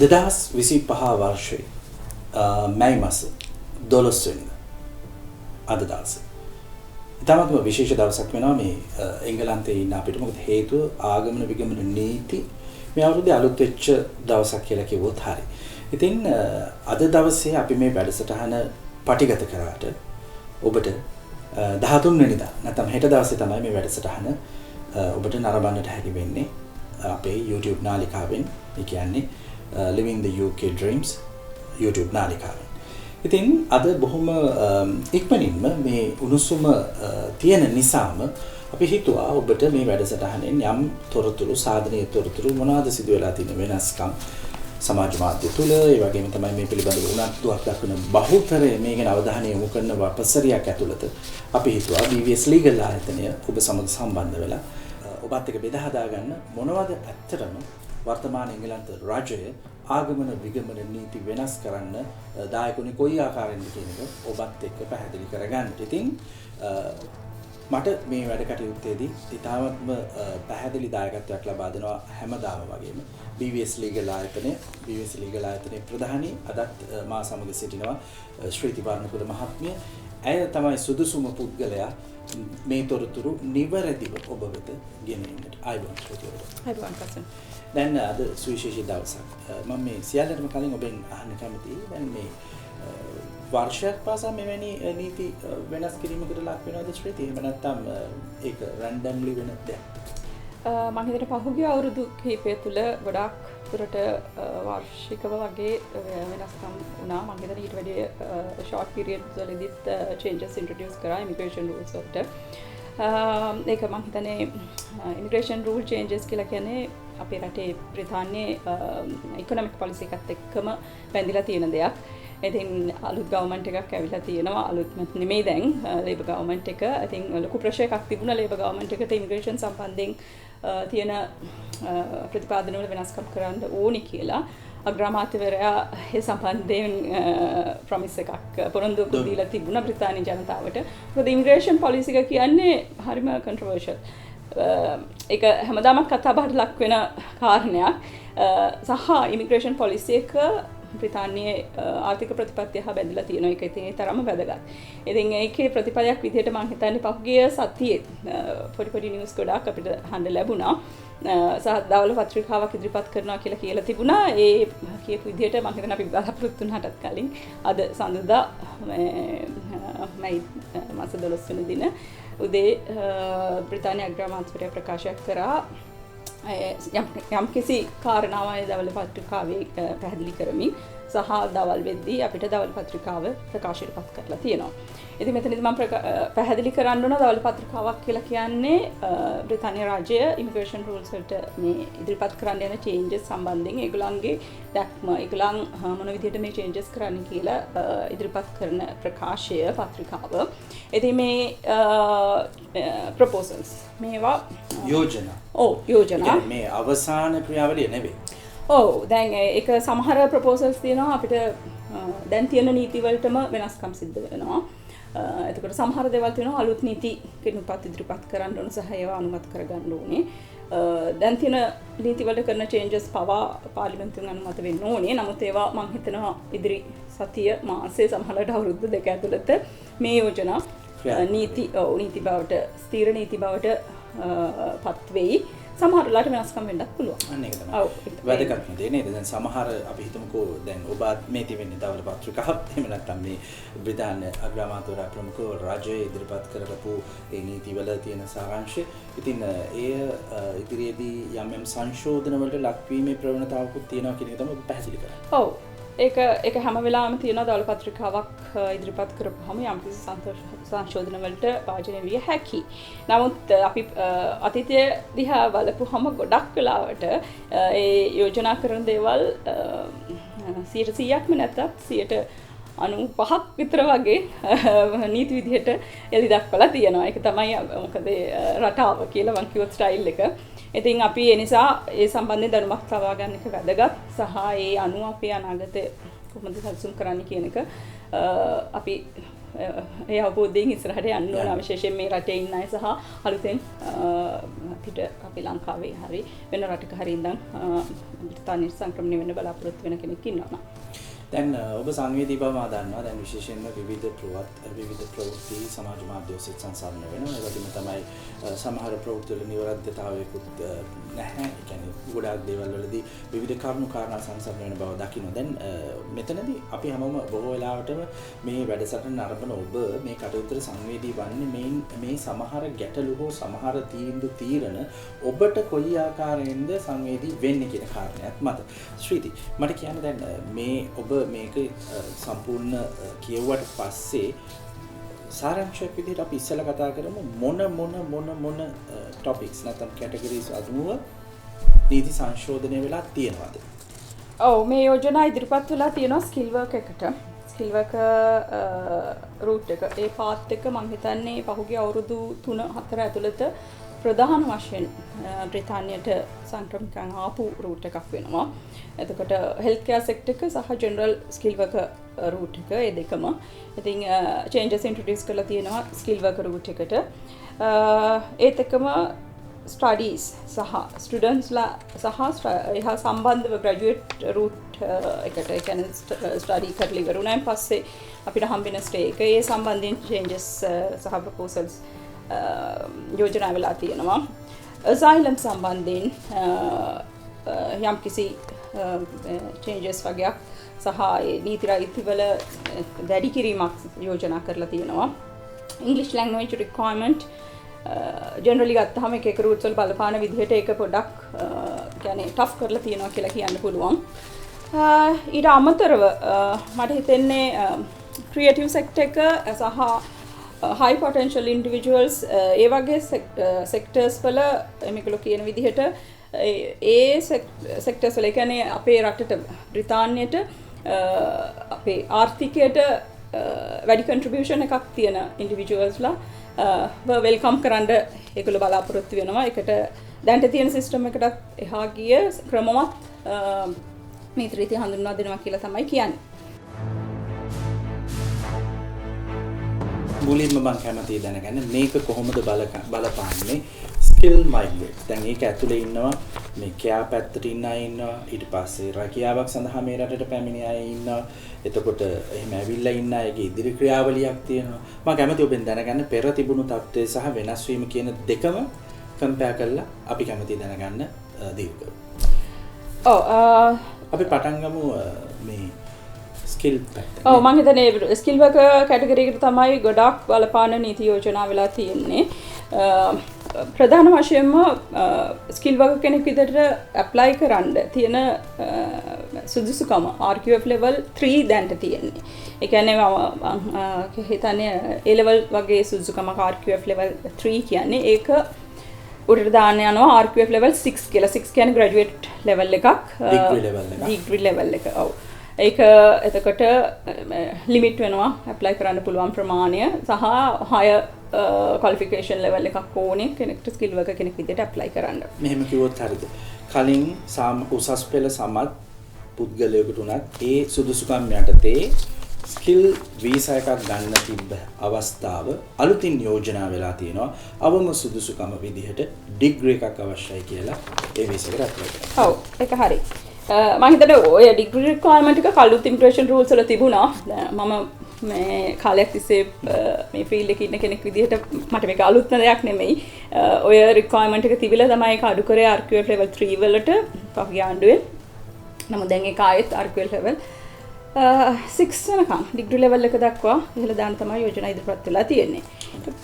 2025 වර්ෂයේ මැයි මාස 12 වෙනිදා අද දවසේ ඉතාමත්ම විශේෂ දවසක් වෙනවා මේ එංගලන්තයේ ඉන්න අපිට. මොකද හේතුව ආගමන විගමන නීති මේ අවුරුද්දේ අලුත් වෙච්ච දවසක් කියලා කිව්වොත් හරි. ඉතින් අද දවසේ අපි මේ වැඩසටහන පටිගත කරාට ඔබට 13 වෙනිදා නැත්නම් හෙට දවසේ තමයි මේ වැඩසටහන ඔබට නරඹන්නට හැකි වෙන්නේ අපේ YouTube නාලිකාවෙන්. ඒ කියන්නේ Living the UK Dreams YouTube නාලිකාවෙන්. ඉතින් අද බොහොම ඉක්මනින්ම මේ උණුසුම තියෙන නිසාම අපි හිතුවා ඔබට මේ වැඩසටහනෙන් යම් තොරතුරු සාධනීය තොරතුරු මොනවද සිදු වෙලා තියෙන වෙනස්කම් සමාජ මාධ්‍ය තුල ඒ වගේම තමයි මේ පිළිබඳව උනන්දුවක් දක්වන බහුතරය මේ ගැන අවධානය යොමු කරන වපසරියක් ඇතුළත අපි හිතුවා BVS Legal ආයතනය ඔබ සමග සම්බන්ධ වෙලා ඔබත් එක්ක බෙදා හදා ගන්න මොනවද ඇත්තටම වර්තමාන එංගලන්ත රජය ආගමන විගමන නීති වෙනස් කරන්න දායකුනේ කොයි ආකාරයෙන්ද කියන එක ඔබත් එක්ක පැහැදිලි කරගන්න. ඉතින් මට මේ වැඩ කටයුත්තේදී ඉතාමත්ම පැහැදිලි දායකත්වයක් ලබා දෙනවා හැමදාම වගේම BVS Legal ආයතනයේ ප්‍රධානී අදත් මා සමග සිටිනවා ශ්‍රීති වර්ණකුල මහත්මිය. ඇය තමයි සුදුසුම පුද්ගලයා මේ තොරතුරු නිවැරදිව ඔබ වෙත ගෙනෙන්නට. ආයුබෝවන් ශ්‍රීතිවරු. ආයුබෝවන් කසන්. දැන් අද සුවිශේෂී දවසක්. මම මේ සියල්ලටම කලින් ඔබෙන් අහන්න කැමතියි. දැන් මේ වර්ෂයක් පාසා මෙවැනි නීති වෙනස් කිරීමකට ලක් වෙනවද ශ්‍රීති? එහෙම නැත්නම් ඒක රැන්ඩම්ලි වෙන දෙයක්? මම හිතන පහුගිය අවුරුදු කිහිපය තුළ ගොඩාක් දුරට වාර්ෂිකව වගේ වෙනස්කම් වුණා. මම හිතන ඊට වැඩිය ෂෝට් පීරියඩ්ස් වලදීත් changes introduce කරා immigration rules වලට. ඒක මම හිතන්නේ immigration rule changes කියලා කියන්නේ අපේ රටේ බ්‍රිතාන්‍යයේ economic policy එකත් එක්කම බැඳිලා තියෙන දෙයක්. ඉතින් අලුත් ගවර්න්මන්ට් එකක් ඇවිල්ලා තියෙනවා. අලුත් නෙමෙයි දැන් ලේබර් ගවර්න්මන්ට් එක. ඉතින් ලොකු ප්‍රශ්නයක් තිබුණා ලේබර් ගවර්න්මන්ට් එකට ඉමිග්‍රේෂන් සම්බන්ධයෙන් තියෙන ප්‍රතිපාදන වල වෙනස්කම් කරන්න ඕනි කියලා. අග්‍රාමාත්‍යවරයා ඒ සම්බන්ධයෙන් ප්‍රොමිස් එකක් පොරොන්දුවක් දීලා තිබුණා බ්‍රිතාන්‍ය ජනතාවට. මොකද ඉමිග්‍රේෂන් පොලිසි එක කියන්නේ හරිම කන්ට්‍රොවර්ෂල්. ඒක හැමදාම කතා බහට ලක් වෙන කාරණයක්. සහ ඉමිග්‍රේෂන් පොලිසි එක බ්‍රිතාන්‍යයේ ආර්ථික ප්‍රතිපත්තිය හා බැඳලා තියෙනවා. ඒක ඉතින් ඒ තරම්ම වැදගත්. ඉතින් ඒකේ ප්‍රතිපලයක් විදිහට මම හිතන්නේ පහුගිය සතියේ පොඩි නිවුස් ගොඩක් අපිට අහන්න ලැබුණා. සහ දවල් පත්‍රිකාවක් ඉදිරිපත් කරනවා කියලා තිබුණා. ඒ කියපු විදිහට මම හිතන්නේ අපි බලාපොරොත්තු වුණාටත් කලින් අද සඳුදා මැයි මාස 12 වෙනි දින උදේ බ්‍රිතාන්‍ය අග්‍රාමාත්‍යවරයා ප්‍රකාශ කරා යම් කිසි කාරණාවක් දවල් පත්‍රිකාවේ පැහැදිලි කරමින් සහ දවල් වෙද්දී අපිට දවල් පත්‍රිකාව ප්‍රකාශයට පත් කරලා තියෙනවා. ඉතින් මෙතනදී මම පැහැදිලි කරන්න ඕන දවල් පත්‍රිකාවක් කියලා කියන්නේ බ්‍රිතාන්‍ය රාජ්‍ය ඉමිග්‍රේෂන් රූල්ස් වලට මේ ඉදිරිපත් කරන්න යන චේන්ජස් සම්බන්ධයෙන් ඒගොල්ලන්ගේ දැක්ම ඒගොල්ලන් මොන විදිහට මේ චේන්ජස් කරන්න කියලා ඉදිරිපත් කරන ප්‍රකාශය පත්‍රිකාව. ඉතින් මේ ප්‍රොපෝසල්ස් මේවා යෝජනා. යෝජනා. මේ අවසාන ක්‍රියාවලිය නෙවෙයි. දැන් ඒක සමහර ප්‍රොපෝසල්ස් තියෙනවා අපිට දැන් තියෙන නීති වලටම වෙනස්කම් සිද්ධ වෙනවා. එතකොට සමහර දේවල් තියෙනවා අලුත් නීති කෙනෙකුට ඉදිරිපත් කරන්න ඕන සහ ඒවා අනුමත කරගන්න ඕනේ. දැන් තියෙන නීති වලට කරන changes පවා පාර්ලිමේන්තුවෙන් අනුමත වෙන්න ඕනේ. නමුත් ඒවා මම හිතනවා ඉදිරි සතිය මාසයේ සමහරවිට අවුරුදු දෙක ඇතුළත මේ යෝජනා නීති බවට ස්ථීර නීති බවට පත් වෙයි. සමහර වෙලාවට වෙනස්කම් වෙන්නත් පුළුවන්. අන්න ඒක තමයි. වැදගත්ම දේ නේද? දැන් සමහර අපි හිතමුකෝ දැන් ඔබ මේ තියෙන්නේ දවල් පත්‍රිකාවක් එහෙම නැත්නම් මේ බ්‍රිතාන්‍ය අග්‍රාමාත්‍යවරයා ප්‍රමුඛ රාජ්‍යයේ ඉදිරිපත් කරපු ඒ නීතිවල තියෙන සාරාංශය. ඉතින් එය ඉදිරියේදී යම් සංශෝධන වලට ලක්වීමේ ප්‍රවණතාවකුත් තියෙනවා කියන එක තමයි පැහැදිලි කරන්නේ. ඔව්. ඒක හැම වෙලාවෙම තියෙන දවල් පත්‍රිකාවක් ඉදිරිපත් කරපුවාම යම්කිසි සංශෝධන වලට භාජනය විය හැකියි. නමුත් අපි අතීතය දිහා බලපුවම ගොඩක් වෙලාවට ඒ යෝජනා කරන දේවල් 100%ක්ම නැත්තත් 95ක් විතර වගේ නීති විදිහට එලි දක්වලා තියෙනවා. ඒක තමයි මොකද රටාව කියලා මම කිව්ව ස්ටයිල් එක. ඉතින් අපි ඒ නිසා ඒ සම්බන්ධයෙන් දැනුමක් ලබා ගන්න එක වැදගත් සහ ඒ අනුව අපේ අනාගතය කොහොමද සැලසුම් කරන්න කියන එක අපි ඒ අවබෝධයෙන් ඉස්සරහට යන්න ඕන විශේෂයෙන් මේ රටේ ඉන්න අය සහ අලුතෙන් පිට අපේ ලංකාවේ හරි වෙන රටක හරි ඉඳන් බ්‍රිතාන්‍ය සංක්‍රමණය වෙන්න බලාපොරොත්තු වෙන කෙනෙක් ඉන්නවා. දැන් ඔබ සංවේදී බව මා දන්නවා. දැන් විශේෂයෙන්ම විවිධ ප්‍රවෘත්ති සමාජ මාධ්‍ය ඔස්සේ සංසන්දනය වෙනවා. ඒ වගේම තමයි සමහර ප්‍රවෘත්ති වල නිවැරදිතාවයකුත් නැහැ. ඒ කියන්නේ ගොඩාක් දේවල් වලදී විවිධ කරුණු කාරණා සංසන්දනය වෙන බව දකින්න. දැන් මෙතනදී අපි හැමෝම බොහෝ වෙලාවටම මේ වැඩසටහන අරගෙන ඔබ මේ කටයුත්තට සංවේදී වන්නේ මේ සමහර ගැටලු හෝ සමහර තීරණ ඔබට කොයි ආකාරයෙන්ද සංවේදී වෙන්නේ කියන කාරණයක් මත. ශ්‍රීති මට කියන්න දැන් මේ ඔබ මේක සම්පූර්ණ කියවුවට පස්සේ සාරාංශයක් විදිහට අපි ඉස්සෙල්ලා කතා කරමු මොන ටොපික්ස් නැත්නම් කැටගරිස් අනුව නීති සංශෝධනය වෙලා තියෙනවද? ඔව් මේ යෝජනා ඉදිරිපත් වෙලා තියෙනවා ස්කිල් වර්ක් එකට. ස්කිල් වර්ක් රූට් එක ඒ පාත් එක මම හිතන්නේ පහුගිය අවුරුදු 3-4 ඇතුළත ප්‍රධාන වශයෙන් බ්‍රිතාන්‍යයට සංක්‍රමණිකයන් ආපු රූට් එකක් වෙනවා. එතකොට හෙල්ත් කෙයාර් සෙක්ටර් එක සහ ජෙනරල් ස්කිල් වර්කර් රූට් එක ඒ දෙකම. ඉතින් චේන්ජස් ඉන්ට්‍රොඩියුස් කරලා තියෙනවා ස්කිල් වර්කර් රූට් එකට. ඒත් එකම ස්ටඩීස් සහ ස්ටුඩන්ට්ස්ලා සහ එහා සම්බන්ධව ග්‍රැජුවේට් රූට් එකට ඒ කියන්නේ ස්ටඩි කරලා ඉවර වුණාන් පස්සේ අපිට හම්බෙන ස්ටේ එක ඒ සම්බන්ධයෙන් චේන්ජස් සහ ප්‍රොපෝසල්ස් යෝජනා වෙලා තියෙනවා. asylum සම්බන්ධයෙන් යම් කිසි changes වගේක් සහ නීති රීතිවල දැඩි කිරීමක් යෝජනා කරලා තියෙනවා. English language requirement generally ගත්තහම එක රූට්ස් වල බලපාන විදිහට ඒක පොඩ්ඩක් කියන්නේ tough කරලා තියෙනවා කියලා කියන්න පුළුවන්. ඊට අමතරව මට හිතෙන්නේ creative sector එක සහ high potential individuals ඒ වගේ sectors වල මේකලෝ කියන විදිහට ඒ sectors වල කියන්නේ අපේ රටට බ්‍රිතාන්‍යයට අපේ ආර්ථිකයට වැඩි contribution එකක් තියෙන individualsලා වෙල්කම් කරන්න ඒගොල්ලෝ බලාපොරොත්තු වෙනවා. ඒකට දැනට තියෙන system එකටත් එහා ගිය ක්‍රමවත් නීති රීති හඳුන්වා දෙනවා කියලා තමයි කියන්නේ. මුලින්ම මම කැමතියි දැනගන්න මේක කොහොමද බලපාන්නේ ස්කිල් මයිග්‍රේට්. දැන් ඒක ඇතුලේ ඉන්නවා මේ කෙයා පැත්තට ඉන්න අය ඉන්නවා. ඊට පස්සේ රැකියාවක් සඳහා මේ රටට පැමිණි අය ඉන්නවා. එතකොට එහෙම ඇවිල්ලා ඉන්න අයගේ ඉදිරි ක්‍රියාවලියක් තියෙනවා. මම කැමතියි ඔබෙන් දැනගන්න පෙර තිබුණු තත්ත්වය සහ වෙනස් වීම කියන දෙකම කම්පෙයාර් කරලා අපි කැමතියි දැනගන්න දීර්ඝව. අපි පටන් ගමු මේ ස්කිල් පැත්ත. ඔව් මම හිතන්නේ ස්කිල් වර්කර් කැටගරි එකට තමයි ගොඩක් බලපාන නීති යෝජනා වෙලා තියෙන්නේ. ප්‍රධාන වශයෙන්ම ස්කිල් වර්කර් කෙනෙක් විදිහට ඇප්ලයි කරන්න තියෙන සුදුසුකම RQF level 3 දැන්ට තියෙන්නේ. ඒ කියන්නේ මම හිතන්නේ A level වගේ සුදුසුකමක් RQF level 3 කියන්නේ ඒක උඩට දාන්න යනවා RQF level 6 කියලා. 6 කියන්නේ graduate level එකක්. degree level එක. ඔව්. ඒක එතකොට ලිමිට් වෙනවා ඇප්ලයි කරන්න පුළුවන් ප්‍රමාණය සහ higher qualification level එකක් ඕනේ කෙනෙක්ට ස්කිල් වර්කර් කෙනෙක් විදිහට ඇප්ලයි කරන්න. මෙහෙම කිව්වොත් හරියද? කලින් උසස් පෙළ සමත් පුද්ගලයෙකුට උනත් ඒ සුදුසුකම් යටතේ ස්කිල් වීසා එකක් ගන්න තිබ්බ අවස්ථාව අලුතින් යෝජනා වෙලා තියෙනවා. අවම සුදුසුකම විදිහට ඩිග්‍රී එකක් අවශ්‍යයි කියලා ඒ වීසා එකට ඇප්ලයි කරන්න. ඔව් ඒක හරි. මම හිතන්නේ ඔය ඩිග්‍රී රික්වයර්මන්ට් එක කලුත් ඉමිග්‍රේෂන් රූල්ස් වල තිබුණා. මම මේ කාලයක් තිස්සේ මේ ෆීල්ඩ් එකේ ඉන්න කෙනෙක් විදිහට මට මේක අලුත්ම දෙයක් නෙමෙයි. ඔය රික්වයර්මන්ට් එක තිබිලා තමයි ඒක අඩු කරේ RQF level 3 වලට පහුගිය ආණ්ඩුවේ. නමුත් දැන් ඒක ආයෙත් RQF level 6 වෙනකම් ඩිග්‍රී ලෙවල් එක දක්වා ඉහළ දාන්න තමයි යෝජනා ඉදිරිපත් වෙලා තියෙන්නේ.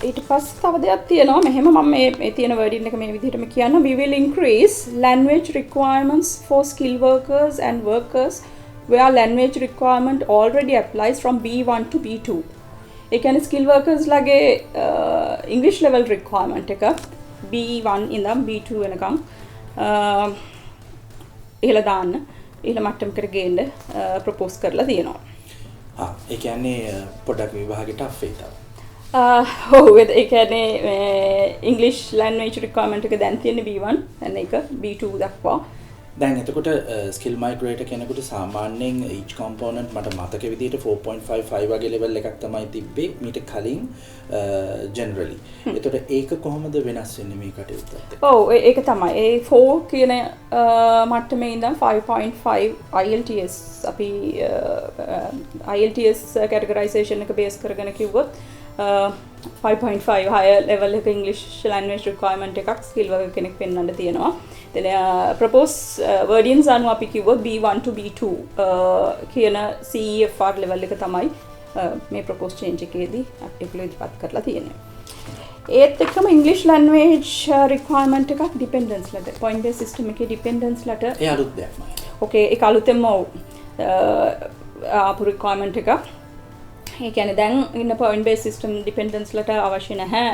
ඊට පස්සේ තව දෙයක් තියෙනවා. මෙහෙම මම මේ තියෙන වර්ඩින් එක මේ විදිහටම කියන්න. We will increase language requirements for skilled workers and workers where language requirement already applies from B1 to B2. ඒ කියන්නේ skilled workers ලගේ English level requirement එක B1 ඉඳන් B2 වෙනකම් ඉහළ දාන්න ඉහළ මට්ටමකට ගේන්න ප්‍රොපෝස් කරලා තියෙනවා. ඒ කියන්නේ පොඩක් විභාගෙට ටෆ් වෙයි තව. ඔව් ඒ කියන්නේ English language requirement එක දැන් තියෙන්නේ B1 දැන් ඒක B2 දක්වා දැන් එතකොට ස්කිල් මයිග්‍රේටර් කෙනෙකුට සාමාන්‍යයෙන් each component මට මතක විදිහට 4.55 වගේ level එකක් තමයි තිබ්බේ මීට කලින් generally. එතකොට ඒක කොහොමද වෙනස් වෙන්නේ මේ කටයුත්තත් එක්ක? ඔව් ඒක තමයි. ඒ 4 කියන මට්ටමේ ඉඳන් 5.5 IELTS අපි IELTS categorization එක base කරගෙන කිව්වොත් 5.5 higher level එක English language requirement එකක් skill worker කෙනෙක් වෙන්නන්න තියෙනවා. then propose wordings අනුව අපි කිව්වොත් B1 to B2 කියන CEFR level එක තමයි මේ propose change එකේදී අපිට ඉදිරිපත් කරලා තියෙන්නේ. ඒත් එක්කම English language requirement එකක් dependence letter point based system එකේ dependence letter ඒ අලුත් දෙයක් නෑ. okay ඒක අලුතෙන්ම ආපු requirement එකක්. ඒ කියන්නේ දැන් ඉන්න point based system dependence letter අවශ්‍ය නැහැ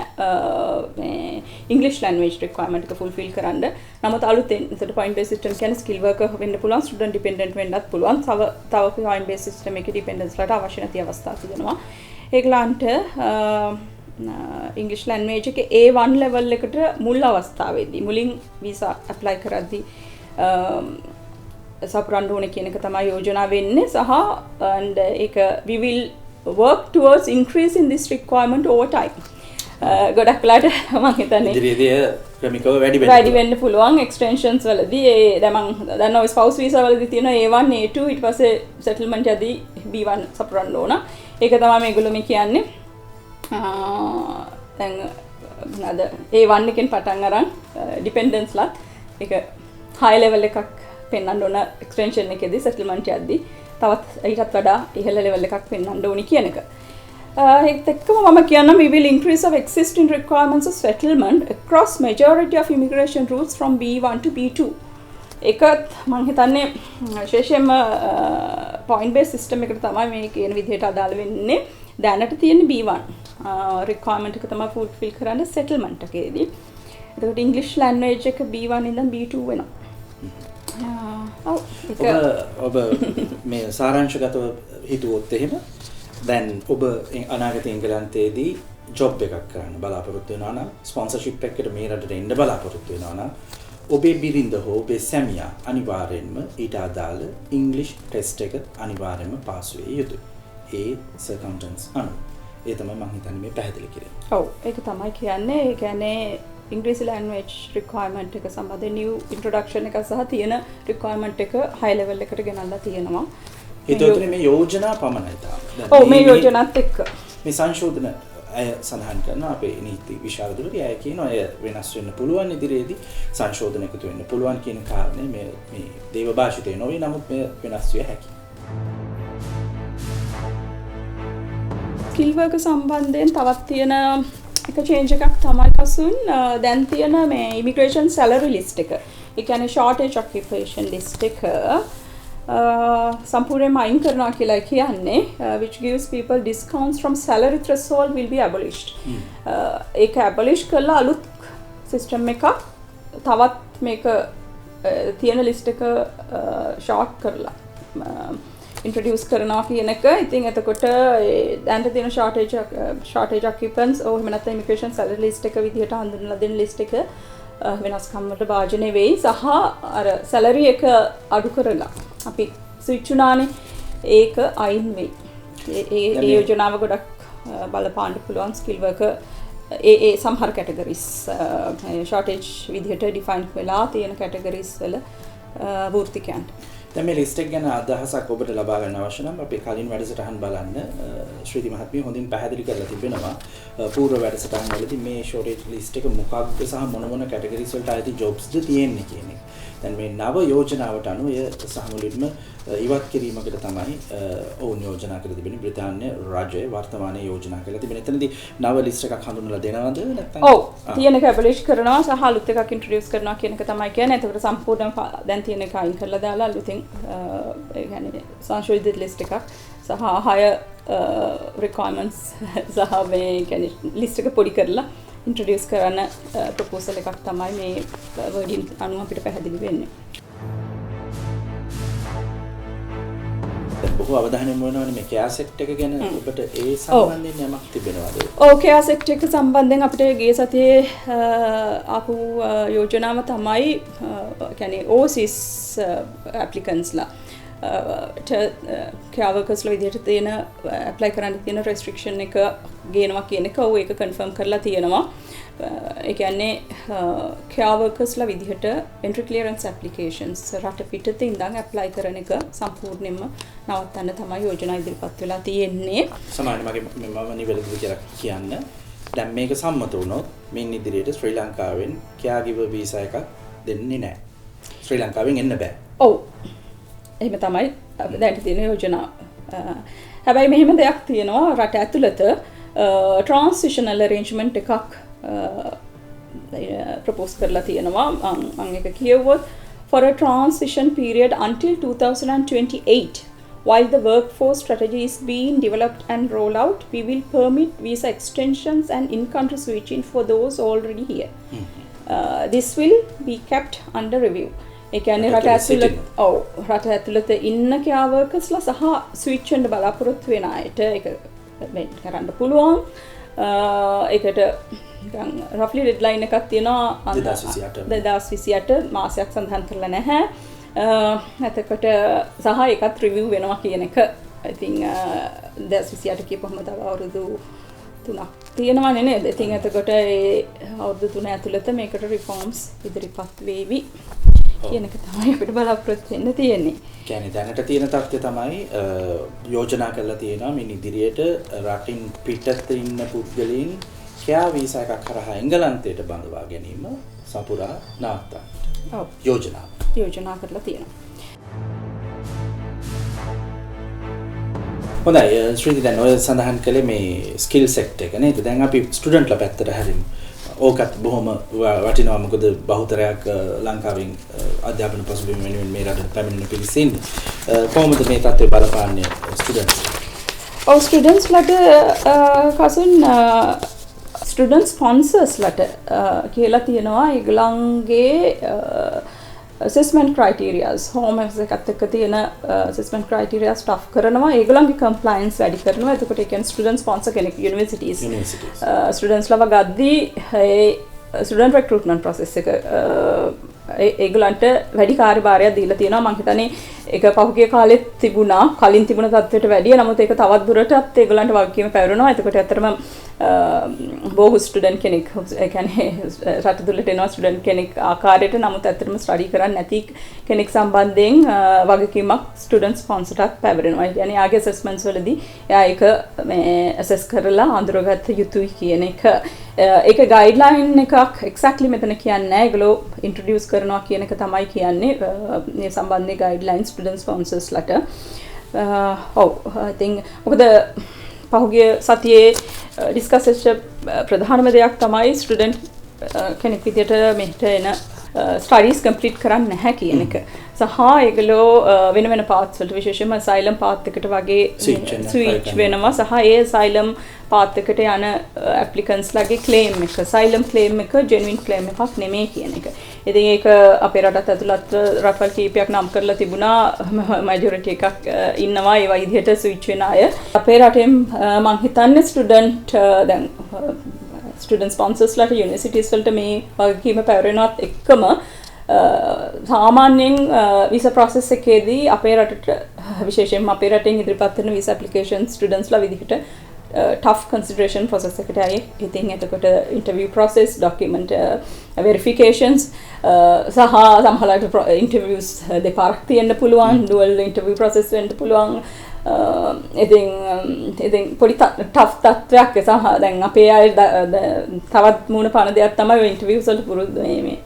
මේ English language requirement එක fulfill කරන්න. නමුත් අලුතෙන් ඒකට point based system කියන්නේ skill worker වෙන්න පුළුවන්, student dependent වෙන්නත් පුළුවන්. තව point based system එකේ dependence letter අවශ්‍ය නැති අවස්ථා තියෙනවා. ඒගලන්ට English language එකේ A1 level එකට මුල් අවස්ථාවේදී මුලින් visa apply කරද්දී සපුරන්න ඕනේ කියන එක තමයි යෝජනා වෙන්නේ සහ and ඒක we will work towards increasing this requirement over time. ගොඩක් වෙලාට මම හිතන්නේ ඉදිරියේදී ක්‍රමිකව වැඩි වෙන්න පුළුවන් extensions වලදී ඒ දැන් මම දන්නවා spouse visa වලදී තියෙන A1 A2 ඊට පස්සේ settlement යදී B1 සපුරන්න ඕන. ඒක තමයි මේගොල්ලෝ මේ කියන්නේ. දැන් මොනවාද A1 එකෙන් පටන් අරන් dependence ලත් ඒක high level එකක් පෙන්වන්න ඕන extension එකේදී settlement යද්දී තවත් ඊටත් වඩා ඉහළ level එකක් පෙන්වන්න ඕනි කියන එක. ඒත් එක්කම මම කියනවා we will increase of existing requirements of settlement across majority of immigration routes from B1 to B2. ඒකත් මම හිතන්නේ විශේෂයෙන්ම point based system එකට තමයි මේ කියන විදිහට අදාළ වෙන්නේ. දැනට තියෙන B1 requirement එක තමයි fulfill කරන්න settlement එකේදී. එතකොට English language එක B1 ඉඳන් B2 වෙනවා. ඔබ මේ සාරාංශගතව හිතුවොත් එහෙම දැන් ඔබ අනාගත එංගලන්තයේදී ජොබ් එකක් කරන්න බලාපොරොත්තු වෙනවා නම් ස්පොන්සර්ෂිප් එකකට මේ රටට එන්න බලාපොරොත්තු වෙනවා නම් ඔබේ බිරිඳ හෝ ඔබේ සැමියා අනිවාර්යෙන්ම ඊට අදාළ ඉංග්‍රීසි ටෙස්ට් එක අනිවාර්යෙන්ම පාස් වෙ යුතුයි. ඒ සර්කම්ස්ටන්ස් අනුව. ඒ තමයි මම හිතන්නේ මේ පැහැදිලි කිරීම. ඔව් ඒක තමයි කියන්නේ. ඒ කියන්නේ English language requirement එක සම්බන්ධ new introduction එක සහ තියෙන requirement එක high level එකට ගෙනල්ලා තියෙනවා. ඒතකොට මේ යෝජනා පමණයි තාම. ඔව් මේ යෝජනාත් එක්ක මේ සංශෝධන අය සඳහන් කරන අපේ නීති විශාරදවලදී අය කියනවා අය වෙනස් වෙන්න පුළුවන් ඉදිරියේදී සංශෝධන එකතු වෙන්න පුළුවන් කියන කාරණේ මේ දේව භාෂිතේ නොවේ නමුත් මේ වෙනස් විය හැකියි. skill worker සම්බන්ධයෙන් තවත් තියෙන එක change එකක් තමයි පසුන් දැන් තියෙන මේ immigration salary list එක. ඒ කියන්නේ shortage occupation list එක සම්පූර්ණයෙන්ම අයින් කරනවා කියලා කියන්නේ which gives people discounts from salary threshold will be abolished. ඒක abolish කරලා අලුත් system එකක් තවත් මේක තියෙන list එක short කරලා introduce කරනවා කියන එක. ඉතින් එතකොට දැන් තියෙන shortage occupants or එහෙම නැත්නම් immigration salary list එක විදිහට හඳුන්වලා දෙන list එක වෙනස්කම් වලට භාජනය වෙයි සහ අර salary එක අඩු කරලා අපි ස්විච් උනානේ ඒක අයින් වෙයි. ඒ යෝජනාව ගොඩක් බලපාන්න පුළුවන් skill worker ඒ සමහර categories shortage විදිහට define වෙලා තියෙන categories වල වෘත්තිකයන්ට. දැන් මේ ලිස්ට් එක ගැන අදහසක් ඔබට ලබා ගන්න අවශ්‍ය නම් අපි කලින් වැඩසටහන් බලන්න ශ්‍රීති මහත්මිය හොඳින් පැහැදිලි කරලා තිබෙනවා. පූර්ව වැඩසටහන් වලදී මේ shortage list එක මොකක්ද සහ මොන categories වලට අයිති jobsද තියෙන්නේ කියන එක. දැන් මේ නව යෝජනාවට අනුව එය සහමුලින්ම ඉවත් කිරීමකට තමයි ඔවුන් යෝජනා කරලා තිබෙන්නේ. බ්‍රිතාන්‍ය රජය වර්තමානයේ යෝජනා කරලා තිබෙන. එතනදී නව ලිස්ට් එකක් හඳුන්වලා දෙනවද නැත්නම්? ඔව්. තියෙන එක abolish කරනවා සහ අලුත් එකක් introduce කරනවා කියන එක තමයි කියන්නේ. ඒකට සම්පූර්ණ දැන් තියෙන එක අයින් කරලා දාලා අලුතින් ඒ කියන්නේ සංශෝධිත list එකක් සහ higher requirements සහ මේ කියන්නේ list එක පොඩි කරලා introduce කරන proposal එකක් තමයි මේ wording අනුව අපිට පැහැදිලි වෙන්නේ. බොහෝ අවධානය යොමු වෙනවනේ මේ කෙයා සෙක්ටර් එක ගැන ඔබට ඒ සම්බන්ධයෙන් යමක් තිබෙනවද? ඔව් කෙයා සෙක්ටර් එක සම්බන්ධයෙන් අපිට ගිය සතියේ ආපු යෝජනාව තමයි කියන්නේ ඕසිස් ඇප්ලිකන්ට්ස්ලා කෙයා වර්කර්ස්ලා විදිහට තියෙන ඇප්ලයි කරන්න තියෙන රෙස්ට්‍රික්ෂන් එක ගේනවා කියන එක ඔව් ඒක කන්ෆර්ම් කරලා තියෙනවා. ඒ කියන්නේ කෙයා වර්කර්ස්ලා විදිහට එන්ට්‍රි ක්ලියරන්ස් ඇප්ලිකේෂන්ස් රට පිටතේ ඉඳන් ඇප්ලයි කරන එක සම්පූර්ණයෙන්ම නවත්තන්න තමයි යෝජනා ඉදිරිපත් වෙලා තියෙන්නේ. සමානයි මම නිවැරදිව කියලා කියන්න. දැන් මේක සම්මත වුණොත් මින් ඉදිරියට ශ්‍රී ලංකාවෙන් කෙයා ගිවර් වීසා එකක් දෙන්නේ නැහැ. ශ්‍රී ලංකාවෙන් එන්න බෑ. ඔව්. එහෙම තමයි දැන් තියෙන යෝජනාව. හැබැයි මෙහෙම දෙයක් තියෙනවා රට ඇතුළත ට්‍රාන්සිෂනල් අරේන්ජ්මන්ට් එකක් propose කරලා තියෙනවා මම එක කියවුවොත් for a transition period until 2028 while the workforce strategy is being developed and rolled out we will permit visa extensions and in-country switching for those already here. This will be kept under review. ඒ කියන්නේ රට ඇතුළත ඉන්න care වර්කර්ස්ලා සහ switch වෙන්න බලාපොරොත්තු වෙන අයට ඒක කරන්න පුළුවන්. ඒකට රෆ්ලි ඩෙඩ්ලයින් එකක් තියෙනවා 2028 මාසයක් සඳහන් කරලා නැහැ. එතකොට සහ ඒකත් රිවිව් වෙනවා කියන එක. ඉතින් 2028 කියපුවම තව අවුරුදු 3ක් තියෙනවනේ නේද? ඉතින් එතකොට ඒ අවුරුදු 3 ඇතුළත මේකට රිෆෝම්ස් ඉදිරිපත් වේවි කියන එක තමයි අපිට බලාපොරොත්තු වෙන්න තියෙන්නේ. කියන්නේ දැනට තියෙන තත්ත්වය තමයි යෝජනා කරලා තියෙනවා මින් ඉදිරියට රටින් පිටත ඉන්න පුද්ගලයන් කෙයා වීසා එකක් කරහා එංගලන්තයට බඳවා ගැනීම සපුරා නවත්තන්න. ඔව්. යෝජනා කරලා තියෙනවා. හොඳයි ශ්‍රීදි දැන් ඔය සඳහන් කළේ මේ ස්කිල් සෙක්ටර් එක නේද? දැන් අපි ස්ටුඩන්ට්ලා පැත්තට හැරෙමු. ඕකත් බොහොම වටිනවා මොකද බහුතරයක් ලංකාවෙන් අධ්‍යාපන පසුබිම වෙනුවෙන් මේ රටට පැමිණෙන පිරිස ඉන්නේ. කොහොමද මේ තත්ත්වය බලපාන්නේ ස්ටුඩන්ට්ස්? ඔව් ස්ටුඩන්ට්ස්ලාට කසුන් ස්ටුඩන්ට් ස්පොන්සර්ස්ලාට කියලා තියෙනවා ඒගොල්ලන්ගේ assessment criterias home එකත් එක්ක තියෙන assessment criteria stuff කරනවා ඒගොල්ලන්ගේ compliance වැඩි කරනවා එතකොට ඒ කියන්නේ student sponsor කෙනෙක් universities students ලව ගද්දී ඒ student recruitment process එක ඒගොල්ලන්ට වැඩි කාර්යභාරයක් දීලා තියෙනවා මම හිතන්නේ ඒක පහුගිය කාලෙත් තිබුණා කලින් තිබුණ තත්ත්වයට වැඩිය නමුත් ඒක තවත් දුරටත් ඒගොල්ලන්ට වගකීම පැවරෙනවා එතකොට ඇත්තටම බොහෝ ස්ටුඩන්ට් කෙනෙක් ඒ කියන්නේ රට තුළට එනවා ස්ටුඩන්ට් කෙනෙක් ආකාරයට නමුත් ඇත්තටම ස්ටඩි කරන්නේ නැති කෙනෙක් සම්බන්ධයෙන් වගකීමක් ස්ටුඩන්ට් ස්පොන්සර්ටත් පැවරෙනවා. ඒ කියන්නේ ආගේ ඇසස්මන්ට්ස් වලදී එයා ඒක මේ ඇසස් කරලා අඳුරගත්ත යුතුයි කියන එක. ඒක ගයිඩ්ලයින් එකක් එක්සැක්ට්ලි මෙතන කියන්නේ නැහැ. ඒගොල්ලෝ ඉන්ට්‍රොඩියුස් කරනවා කියන එක තමයි කියන්නේ මේ සම්බන්ධයේ ගයිඩ්ලයින් ස්ටුඩන්ට් ස්පොන්සර්ස්ලාට. ඔව් I think මොකද පහුගිය සතියේ ඩිස්කස් වෙච්ච ප්‍රධානම දෙයක් තමයි ස්ටුඩන්ට් කෙනෙක් විදියට මෙහෙට එන ස්ටඩීස් කම්ප්ලීට් කරන්නේ නැහැ කියන එක. සහ ඒගොල්ලෝ වෙන වෙන පාත්ස් වලට විශේෂයෙන්ම asylum පාත් එකට වගේ ස්විච් වෙනවා සහ ඒ asylum පාත් එකට යන applicants ලගේ claim එක asylum claim එක genuine claim එකක් නෙමෙයි කියන එක. ඉතින් ඒක අපේ රටත් ඇතුළත් රටවල් කීපයක් නම් කරලා තිබුණා majority එකක් ඉන්නවා ඒ විදිහට ස්විච් වෙන අය. අපේ රටෙන් මම හිතන්නේ ස්ටුඩන්ට් දැන් ස්ටුඩන්ට් ස්පොන්සර්ස්ලාට යුනිවර්සිටිස් වලට මේ වගකීම පැවරෙනවත් එක්කම සාමාන්‍යයෙන් වීසා process එකේදී අපේ රටට විශේෂයෙන්ම අපේ රටෙන් ඉදිරිපත් වෙන වීසා applications ස්ටුඩන්ට්ස්ලා විදිහට tough consideration process එකට ආයේ ඉතින් එතකොට interview process document verifications සහ සමහරවිට interviews දෙපාරක් තියෙන්න පුළුවන් dual interview process වෙන්න පුළුවන් ඉතින් පොඩි tough තත්ත්වයක් සහ දැන් අපේ අය තවත් මූණ පාන දෙයක් තමයි interviews වලට පුරුදු මේ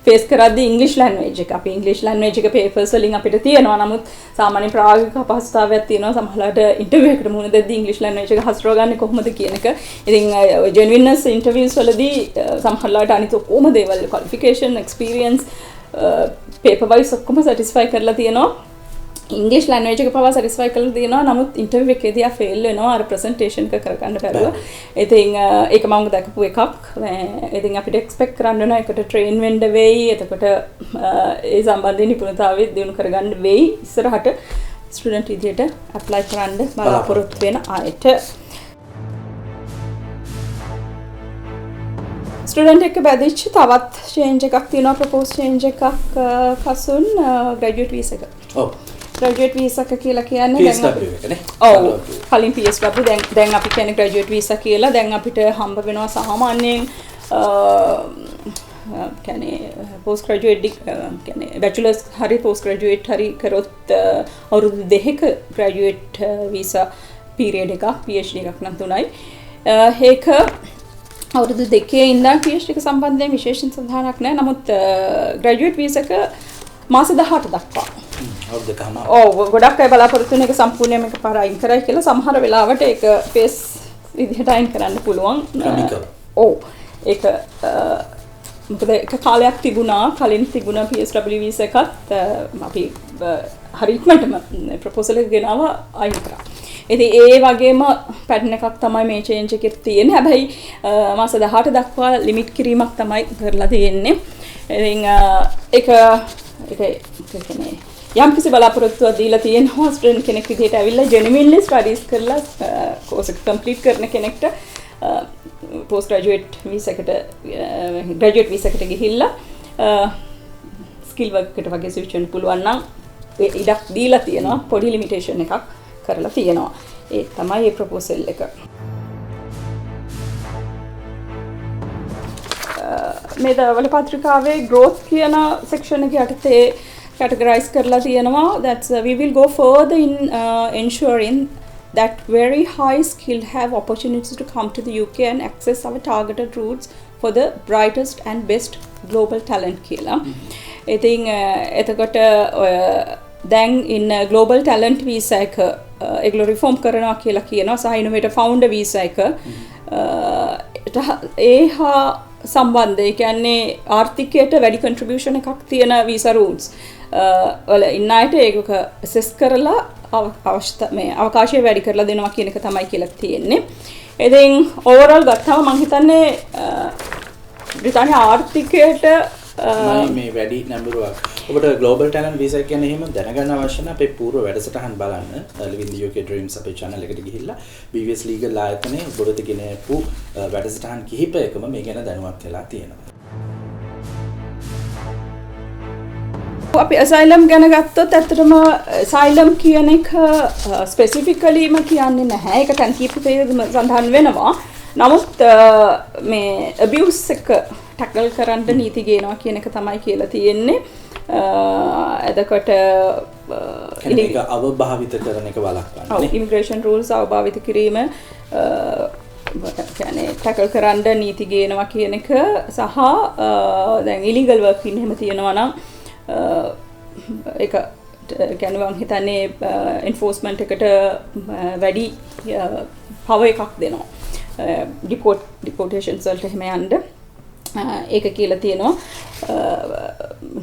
face කරද්දී English language එක අපි English language එක papers වලින් අපිට තියෙනවා නමුත් සාමාන්‍ය ප්‍රායෝගික අපහසුතාවයක් තියෙනවා සමහරවිට interview එකට මුහුණ දෙද්දී English language එක හසුරවගන්නේ කොහොමද කියන එක. ඉතින් genuineness interviews වලදී සමහරවිට අනිත් ඔක්කොම දේවල් qualification experience paper wise ඔක්කොම satisfy කරලා තියෙනවා. English language එක පවා satisfy කරලා තියෙනවා නමුත් interview එකේදී ආ fail වෙනවා අර presentation එක කරගන්න බැරුව. ඉතින් ඒක මම දැකපු එකක්. ඉතින් අපිට expect කරන්න වෙනවා ඒකට train වෙන්න වෙයි. එතකොට ඒ සම්බන්ධයෙන් නිපුණතාවය දිනු කරගන්න වෙයි ඉස්සරහට. ස්ටුඩන්ට් විදියට ඇප්ලයි කරන්න බලාපොරොත්තු වෙන අයට. ස්ටුඩන්ට් එක්ක බැඳිච්ච තවත් චේන්ජ් එකක් තියෙනවා, ප්‍රොපෝස් චේන්ජ් එකක් කසුන් ග්‍රැජුවේට් වීසා එක. ඔව්. ග්‍රැජුවේට් වීසා එක කියලා කියන්නේ PSW එකනේ. ඔව්. කලින් PSW දැන් අපි කියන්නේ ග්‍රැජුවේට් වීසා කියලා. දැන් අපිට හම්බ වෙනවා සාමාන්‍යයෙන් කියන්නේ පෝස්ට් ග්‍රැජුවේට් කියන්නේ බැචලර්ස් හරි පෝස්ට් ග්‍රැජුවේට් හරි කරොත් අවුරුදු 2ක ග්‍රැජුවේට් වීසා පීරියඩ් එකක් PhD එකක් නම් 3යි. ඒක අවුරුදු 2 ඉඳන් PhD එක සම්බන්ධයෙන් විශේෂ සඳහනක් නැහැ. නමුත් ග්‍රැජුවේට් වීසා එක මාස 18 දක්වා. අවුරුදු දෙකම. ඔව් ගොඩක් අය බලාපොරොත්තු වෙන එක සම්පූර්ණයෙන්ම එකපාර අයින් කරයි කියලා. සමහර වෙලාවට ඒක ෆේස් විදිහට අයින් කරන්න පුළුවන්. ඔව් ඒක මොකද එක කාලයක් තිබුණා, කලින් තිබුණා PSW වීසා එකත් අපි හරි ඉක්මනටම ප්‍රොපෝසල් එක ගෙනාවා අයින් කරා. ඉතින් ඒ වගේම පැටර්න් එකක් තමයි මේ චේන්ජ් එකේ තියෙන්නේ. හැබැයි මාස 18 දක්වා ලිමිට් කිරීමක් තමයි කරලා තියෙන්නේ. ඉතින් ඒක කියන්නේ යම් කිසි බලාපොරොත්තුවක් දීලා තියෙනවා ස්ටුඩන්ට් කෙනෙක් විදිහට ඇවිල්ලා ජෙනුවින්ලි ස්ටඩීස් කරලා කෝස් එක කම්ප්ලීට් කරන කෙනෙක්ට පෝස්ට් ග්‍රැජුවේට් වීසා එකට ග්‍රැජුවේට් වීසා එකට ගිහිල්ලා ස්කිල් වර්ක් එකට වගේ ස්විච් වෙන්න පුළුවන් නම් ඉඩක් දීලා තියෙනවා. පොඩි ලිමිටේෂන් එකක් කරලා තියෙනවා. ඒ තමයි මේ ප්‍රොපෝසල් එක. මේ දවල් පත්‍රිකාවේ growth කියන section එක යටතේ categorize කරලා තියෙනවා. That's we will go further in ensuring that very high skilled have opportunities to come to the UK and access our targeted routes for the brightest and best global talent කියලා. ඉතින් එතකොට දැන් in global talent visa එක ඒගොල්ලෝ reform කරනවා කියලා කියනවා. සහ innovator founder visa එක ඒහා සම්බන්ධ ඒ කියන්නේ ආර්ථිකයට වැඩි contribution එකක් තියෙන visa rules වල ඉන්න අයට ඒක assess කරලා අවකාශය වැඩි කරලා දෙනවා කියන එක තමයි කියලා තියෙන්නේ. ඉතින් overall ගත්තම මම හිතන්නේ බ්‍රිතාන්‍ය ආර්ථිකයට මේ වැඩි නැඹුරුවක්. ඔබට global talent visa කියන්නේ එහෙම දැනගන්න අවශ්‍ය නම් අපේ පූර්ව වැඩසටහන් බලන්න. Living the UK Dreams අපේ channel එකට ගිහිල්ලා BVS Legal ආයතනයේ ඔබට ගෙනපු වැඩසටහන් කිහිපයකම මේ ගැන දැනුවත් වෙලා තියෙනවා. අපි asylum ගැන ගත්තොත් ඇත්තටම asylum කියන එක ස්පෙસિෆිකලිම කියන්නේ නැහැ. ඒක තැන් කීපයකම සඳහන් වෙනවා. නමුත් මේ abuse එක ටැකල් කරන්න නීති ගේනවා කියන එක තමයි කියලා තියෙන්නේ. එතකොට ඒක අවභාවිත කරන එක වළක්වන්නේ. ඔව් immigration rules අවභාවිත කිරීම කියන්නේ ටැකල් කරන්න නීති ගේනවා කියන එක සහ දැන් illegal work ඉන්න හැම තියෙනවා නම් ඒක කියන්නේ මම හිතන්නේ enforcement එකට වැඩි power එකක් දෙනවා. deportations වලට එහෙම යන්න ඒක කියලා තියෙනවා.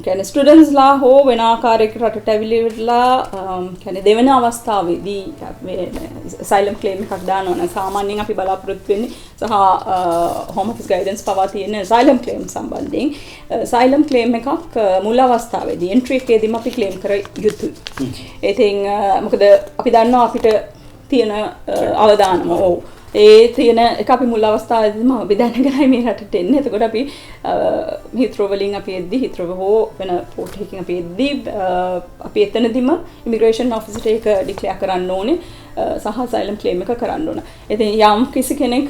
කියන්නේ ස්ටුඩන්ට්ස් ලා හෝ වෙන ආකාරයකට රටට ඇවිල්ලා කියන්නේ දෙවෙනි අවස්ථාවේදී මේ asylum claim එකක් දානවා නම් සාමාන්‍යයෙන් අපි බලාපොරොත්තු වෙන්නේ සහ home office guidance පවා තියෙන asylum claim සම්බන්ධයෙන් asylum claim එකක් මුල් අවස්ථාවේදී entry එකේදීම අපි claim කර යුතුයි. ඉතින් මොකද අපි දන්නවා අපිට තියෙන අවදානම ඔව් ඒ තියෙන එක අපි මුල් අවස්ථාවේදීම අපි දැනගෙනයි මේ රටට එන්නේ. එතකොට අපි Heathrow වලින් අපි එද්දි Heathrow හෝ වෙන port එකකින් අපි එද්දි අපි එතනදිම immigration officer එක declare කරන්න ඕනේ සහ asylum claim එක කරන්න ඕන. ඉතින් යම් කිසි කෙනෙක්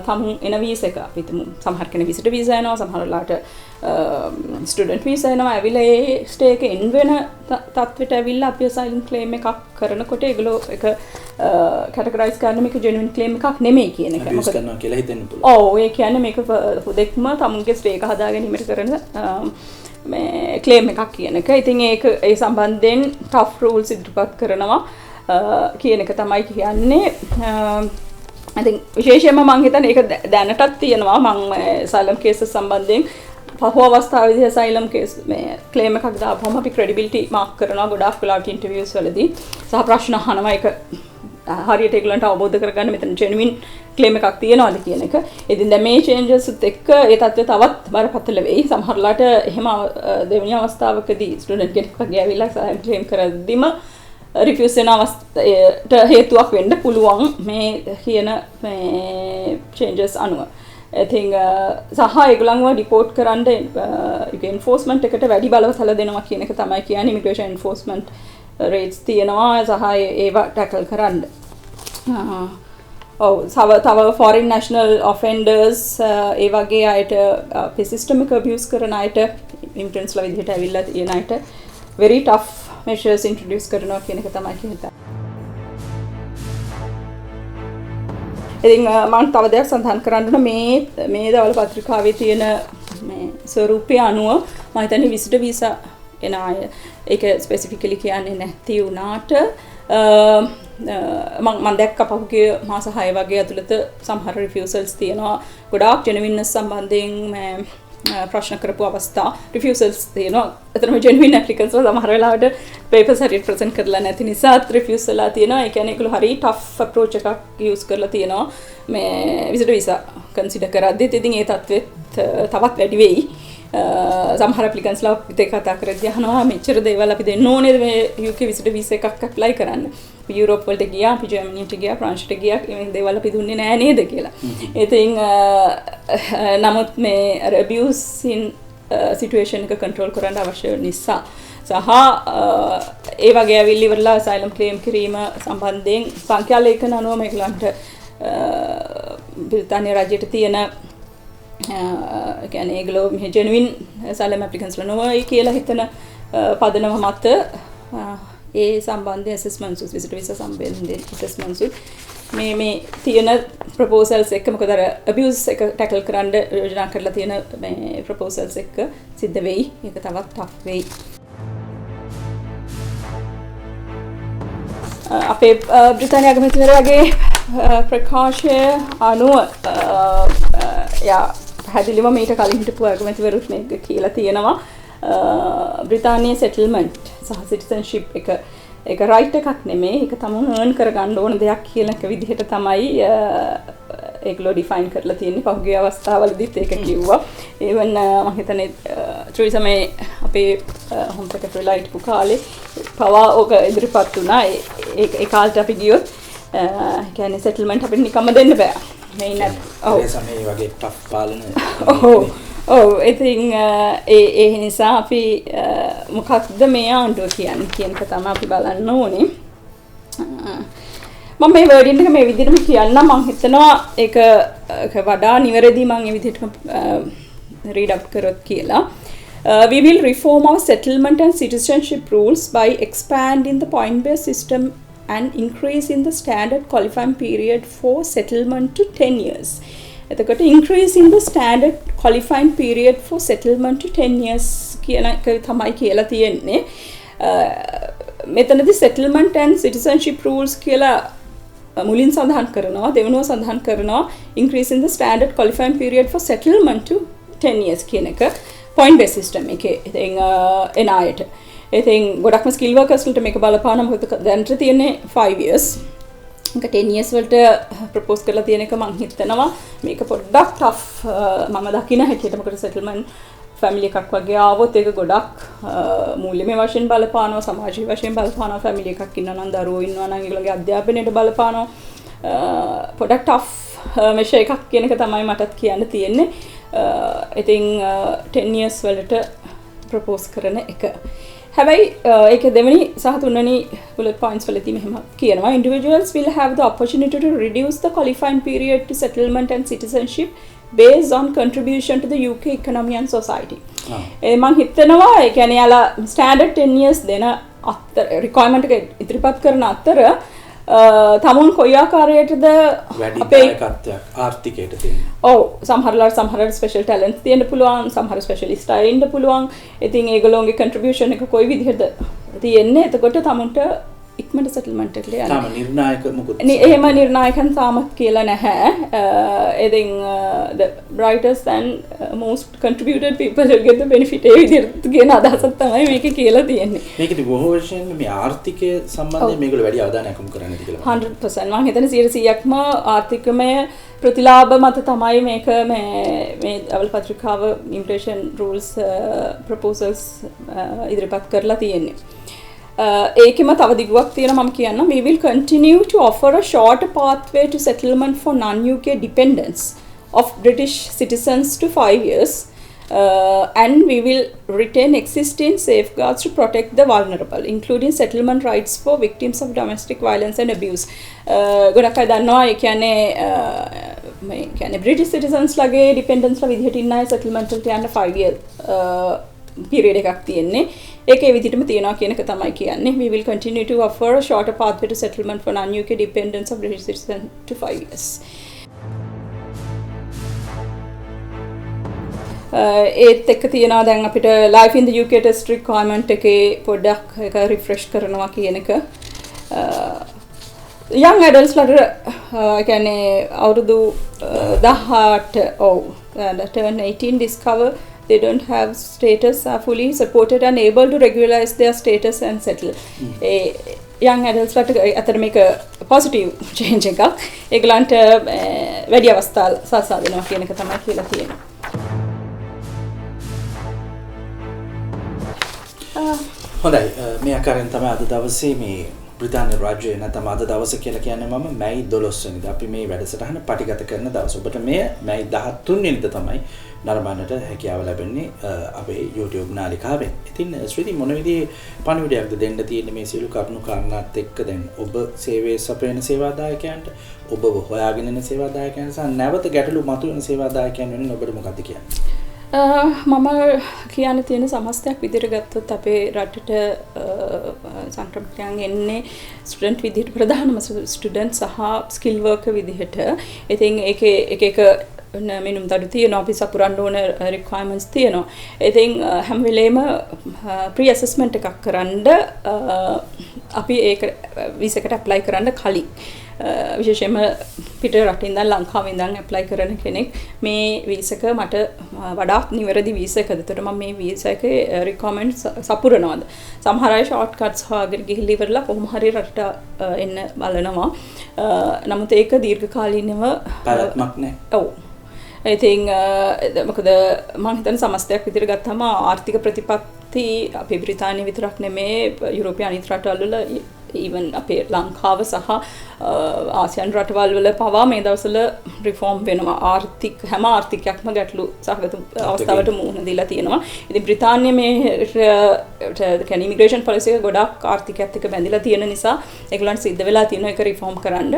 තමුන් එන වීසා එක අපි හිතමු සමහර කෙනෙක් visitor visa එනවා, සමහර වෙලාවට student visa එනවා. ඇවිල්ලා ඒ stay එක end වෙන තත්ත්වයට ඇවිල්ලා අපි asylum claim එකක් කරනකොට ඒගොල්ලෝ එක categorize කරන මේක genuine claim එකක් නෙමෙයි කියන එක. මොකද කරනවා කියලා හිතෙන්න පුළුවන්. ඔව් ඒ කියන්නේ මේක හුදෙක්ම තමුන්ගේ stay එක හදා ගැනීමට කරන මේ claim එකක් කියන එක. ඉතින් ඒක ඒ සම්බන්ධයෙන් tough rules ඉදිරිපත් කරනවා කියන එක තමයි කියන්නේ. ඉතින් විශේෂයෙන්ම මම හිතන්නේ ඒක දැනටත් තියෙනවා. මම asylum cases සම්බන්ධයෙන් පහුව අවස්ථාවේදී asylum case මේ claim එකක් දාපුවම අපි credibility mark කරනවා ගොඩාක් වෙලාවට interviews වලදී සහ ප්‍රශ්න අහනවා. ඒක හරියට ඒගොල්ලන්ට අවබෝධ කරගන්න මෙතන genuine claim එකක් තියනවාද කියන එක. ඉතින් දැන් මේ changes එක්ක ඒ තත්ත්වය තවත් බරපතල වෙයි. සමහරලාට එහෙම දෙවෙනි අවස්ථාවකදී student කෙනෙක් වගේ ඇවිල්ලා asylum claim කරද්දිම රිෆියුස් වෙන අවස්ථාවට හේතුවක් වෙන්න පුළුවන් මේ කියන මේ චේන්ජස් අනුව. ඉතින් සහ ඒගොල්ලන්ව රිපෝට් කරන්න එන්ෆෝස්මන්ට් එකට වැඩි බලවසල දෙනවා කියන එක තමයි කියන්නේ ඉමිග්‍රේෂන් එන්ෆෝස්මන්ට් රේට්ස් තියෙනවා සහ ඒවා ටැකල් කරන්න. තව ෆොරින් නැෂනල් ඔෆෙන්ඩර්ස් ඒ වගේ අයට සිස්ටමික් අබියුස් කරන අයට ඉමිග්‍රන්ට්ස්ලා විදිහට ඇවිල්ලා තියෙන අයට very tough measures introduce කරනවා කියන එක තමයි කියන්නේ. ඉතින් මම තව දෙයක් සඳහන් කරන්න ඕන මේ දවල් පත්‍රිකාවේ තියෙන මේ ස්වරූපය අනුව මම හිතන්නේ විසිටර් වීසා එන අය ඒක ස්පෙસિෆිකලි කියන්නේ නැති වුණාට මම දැක්ක පහුගිය මාස 6 වගේ ඇතුළත සමහර රිෆියුසල්ස් තියෙනවා ගොඩාක් ජෙනුවින්නස් සම්බන්ධයෙන් ප්‍රශ්න කරපු අවස්ථා රිෆියුසල්ස් තියෙනවා. එතනම ජෙනුවින් ඇප්ලිකන්ට්ස් වල සමහර වෙලාවට පේපර්ස් හරියට ප්‍රසන්ට් කරලා නැති නිසා රිෆියුසල්ලා තියෙනවා. ඒ කියන්නේ ඒගොල්ලෝ හරි ටෆ් අප්‍රෝච් එකක් යූස් කරලා තියෙනවා මේ විසිටර් වීසා කන්සිඩර් කරද්දී. ඉතින් ඒ තත්ත්වෙත් තවත් වැඩි වෙයි. සමහර ඇප්ලිකන්ට්ස්ලා අපිට කතා කරද්දී අහනවා මෙච්චර දේවල් අපි දෙන්න ඕනේද මේ UK විසිටර් වීසා එකක් ඇප්ලයි කරන්න. අපි යුරෝප් වලට ගියා, අපි ජර්මනියට ගියා, ප්‍රංශයට ගියා, මේ දේවල් අපි දුන්නේ නෑ නේද කියලා. ඉතින් නමුත් මේ abuse in situation එක control කරන්න අවශ්‍ය නිසා සහ ඒ වගේ ඇවිල්ලි ඉවරලා asylum claim කිරීම සම්බන්ධයෙන් සංඛ්‍යා ලේඛන අනුව මේගොල්ලන්ට බ්‍රිතාන්‍ය රජයට තියෙන කියන්නේ ඒගොල්ලෝ මේ ජෙනුවින් asylum applicants ලා නොවයි කියලා හිතන පදනම මත ඒ සම්බන්ධ ඇසස්මන්ට්ස් විසිටර් වීසා සම්බන්ධයෙන් ඇසස්මන්ට්ස් මේ තියෙන ප්‍රොපෝසල්ස් එක මොකද අර abuse එක ටැකල් කරන්න යෝජනා කරලා තියෙන මේ ප්‍රොපෝසල්ස් එක සිද්ධ වෙයි. ඒක තවත් ටෆ් වෙයි. අපේ බ්‍රිතාන්‍ය අගමැතිවරයාගේ ප්‍රකාශය අනුව පැහැදිලිවම ඊට කලින් හිටපු අගමැතිවරුත් මේක කියලා තියෙනවා බ්‍රිතාන්‍ය සෙටල්මන්ට් සහ සිටිසන්ෂිප් එක රයිට් එකක් නෙමෙයි ඒක තමුන් earn කරගන්න ඕන දෙයක් කියලා එක විදිහට තමයි ඒගොල්ලෝ ඩිෆයින් කරලා තියෙන්නේ පහුගිය අවස්ථාවලදීත් ඒක කිව්වා. even මම හිතන්නේ ට්‍රීසා මේ අපේ හොම් සෙක්‍රටරිලා හිටපු කාලේ පවා ඕක ඉදිරිපත් වුණා. ඒ කාලේට අපි ගියොත් කියන්නේ සෙටල්මන්ට් අපිට නිකම්ම දෙන්න බෑ. මේ නේද? ඔව්. ඒ සමේ වගේ ටෆ් පාලන ඔව් ඉතින් ඒ නිසා අපි මොකක්ද මේ ආණ්ඩුව කියන්නේ කියන එක තමයි අපි බලන්න ඕනේ. මම මේ වර්ඩින් එක මේ විදිහටම කියන්න මම හිතනවා ඒක වඩා නිවැරදි මම මේ විදිහටම රීඩ් අවුට් කරොත් කියලා. We will reform our settlement and citizenship rules by expanding the point-based system and increasing the standard qualifying period for settlement to 10 years. එතකොට increasing the standard qualifying period for settlement to 10 years කියන එක තමයි කියලා තියෙන්නේ. මෙතනදී settlement and citizenship rules කියලා මුලින් සඳහන් කරනවා දෙවෙනුව සඳහන් කරනවා increasing the standard qualifying period for settlement to 10 years කියන එක point based system එකේ ඉතින් එන අයට ඉතින් ගොඩක්ම skill workers වලට මේක බලපාන මොකද දැනට තියෙන්නේ 5 years එක 10 years වලට ප්‍රොපෝස් කරලා තියෙන එක මම හිතනවා මේක පොඩ්ඩක් tough මම දකින හැටියට මොකද settlement family එකක් වගේ ආවොත් ඒක ගොඩක් මූල්‍යමය වශයෙන් බලපානවා සමාජීය වශයෙන් බලපානවා family එකක් ඉන්නවා නම් දරුවෝ ඉන්නවා නම් ඒගොල්ලෝගේ අධ්‍යාපනයට බලපානවා පොඩක් tough measure එකක් කියන එක තමයි මටත් කියන්න තියෙන්නේ ඉතින් 10 years වලට ප්‍රොපෝස් කරන එක හැබැයි ඒක දෙවෙනි සහ තුන්වෙනි bullet points වලදී මෙහෙම කියනවා individuals will have the opportunity to reduce the qualifying period to settlement and citizenship based on contribution to the UK economy and society. මම හිතනවා ඒ කියන්නේ යාලා standard 10 years දෙන requirement එක ඉදිරිපත් කරන අතර තමුන් කොයි ආකාරයටද අපේ ආර්ථිකයට තියෙනවා. ඔව් සමහර ස්පෙෂල් ටැලන්ට්ස් තියෙන්න පුළුවන් සමහර ස්පෙෂලිස්ට් අය ඉන්න පුළුවන්. ඉතින් ඒගොල්ලෝගේ contribution එක කොයි විදිහටද තියෙන්නේ. එතකොට තමුන්ට ඉක්මනට සෙටල්මන්ට් එකට යන්න. තාම නිර්ණායක මොකද? එහෙම නිර්ණායකයන් තාමත් කියලා නැහැ. ඉතින් the brightest and most contributed people will get the benefit ඒ විදිහට කියන අදහසක් තමයි මේකේ කියලා තියෙන්නේ. මේකදී බොහෝ වශයෙන් මේ ආර්ථිකය සම්බන්ධයෙන් මේගොල්ලෝ වැඩි අවධානයක් යොමු කරන්නේ කියලා. 100% මම හිතන්නේ 100%ක්ම ආර්ථිකමය ප්‍රතිලාභ මත තමයි මේක මේ අවල් පත්‍රිකාව immigration rules proposals ඉදිරිපත් කරලා තියෙන්නේ. ඒකෙම තව දිගුවක් තියෙනවා මම කියන්නම්. We will continue to offer a shorter pathway to settlement for non-UK dependents of British citizens to 5 years. And we will retain existing safeguards to protect the vulnerable, including settlement rights for victims of domestic violence and abuse. ගොඩක් අය දන්නවා ඒ කියන්නේ British citizens ලගේ dependents ලා විදිහට ඉන්න අය settlement වලට යන්න 5 year period එකක් තියෙන්නේ. ඒකේ විදිහටම තියනවා කියන එක තමයි කියන්නේ. We will continue to offer a shorter pathway to settlement for non-UK dependents of British citizens to 5 years. ඒත් එක්ක තියෙනවා දැන් අපිට life in the UK test requirement එකේ පොඩ්ඩක් එක refresh කරනවා කියන එක. young adults ලට කියන්නේ අවුරුදු 18 that turn 18 discover they don't have status, are fully supported and able to regularize their status and settle. young adults ලට අතර මේක positive change එකක්. ඒගොල්ලන්ට වැඩි අවස්ථා සලසා දෙනවා කියන එක තමයි කියලා තියෙනවා. හොඳයි මේ ආකාරයෙන් තමයි අද දවසේ මේ බ්‍රිතාන්‍ය රාජ්‍යය නැත්නම් අද දවස කියලා කියන්නේ මම මැයි 12 වෙනිදා අපි මේ වැඩසටහන පටිගත කරන දවස. ඔබට මේ මැයි 13 වෙනිදා තමයි නරඹන්නට හැකියාව ලැබෙන්නේ අපේ YouTube නාලිකාවෙන්. ඉතින් ශ්‍රීති මොන විදිහේ පණිවිඩයක්ද දෙන්න තියෙන්නේ මේ සියලු කරුණු කාරණාත් එක්ක දැන් ඔබ සේවයේ සපයන සේවාදායකයන්ට ඔබව හොයාගෙන යන සේවාදායකයන් සහ නැවත ගැටලු මතුවෙන සේවාදායකයන් වෙනුවෙන් ඔබට මොකක්ද කියන්නේ? මම කියන්න තියෙන සමස්තයක් විදිහට ගත්තොත් අපේ රටට සංක්‍රමණයන් එන්නේ ස්ටුඩන්ට් විදිහට ප්‍රධානම ස්ටුඩන්ට් සහ ස්කිල් වර්කර් විදිහට. ඉතින් ඒකේ එක මිනුම් දඩු තියෙනවා අපි සපුරන්න ඕන රික්වයර්මන්ට්ස් තියෙනවා. ඉතින් හැම වෙලේම ප්‍රී ඇසස්මන්ට් එකක් කරන්න අපි ඒක වීසකට ඇප්ලයි කරන්න කලින් විශේෂයෙන්ම පිට රටින් ඉඳන් ලංකාවේ ඉඳන් ඇප්ලයි කරන කෙනෙක් මේ වීසක මට වඩාත් නිවැරදි වීසකද? එතකොට මම මේ වීසකේ රික්වයර්මන්ට්ස් සපුරනවාද? සමහර අය ෂෝට් කට්ස් හොයාගෙන ගිහිල්ලා ඉවරලා කොහොම හරි රටට එන්න බලනවා. නමුත් ඒක දීර්ඝකාලීනව පැවැත්මක් නැහැ. ඔව්. ඉතින් මොකද මම හිතන සමස්තයක් විදිහට ගත්තම ආර්ථික ප්‍රතිපත්ති අපේ බ්‍රිතාන්‍ය විතරක් නෙමේ යුරෝපීය අනිත් රටවල් වල even අපේ ලංකාව සහ ආසියානු රටවල් වල පවා මේ දවස්වල රිෆෝම් වෙනවා. හැම ආර්ථිකයක්ම ගැටලු සහගත අවස්ථාවට මුහුණ දීලා තියෙනවා. ඉතින් බ්‍රිතාන්‍ය මේ කියන්නේ ඉමිග්‍රේෂන් පොලිසි එක ගොඩක් ආර්ථිකයත් එක්ක බැඳිලා තියෙන නිසා ඒගොල්ලන්ට සිද්ධ වෙලා තියෙනවා ඒක රිෆෝම් කරන්න.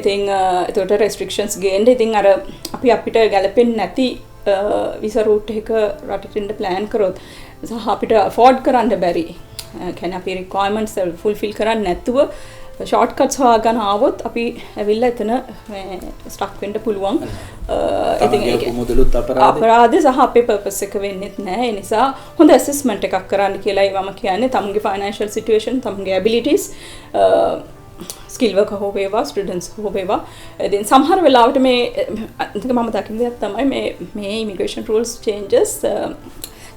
ඉතින් ඒකට රෙස්ට්‍රික්ෂන්ස් ගේන්න. ඉතින් අර අපි අපිට ගැලපෙන්නේ නැති විසා රූට් එක රටට ඉන්න ප්ලෑන් කරොත් සහ අපිට afford කරන්න බැරි කියන්නේ අපි requirements fulfill කරන්නේ නැතුව shortcuts හොයාගෙන ආවොත් අපි ඇවිල්ලා එතන ස්ටක් වෙන්න පුළුවන්. ඉතින් ඒක මුදලුත් අපරාධ සහ අපේ purpose එක වෙන්නේත් නැහැ. ඒ නිසා හොඳ assessment එකක් කරන්න කියලායි මම කියන්නේ. තමන්ගේ financial situation, තමන්ගේ abilities, skill worker හෝ වේවා, students හෝ වේවා. ඉතින් සමහර වෙලාවට මේ මම දකින දෙයක් තමයි මේ immigration rules changes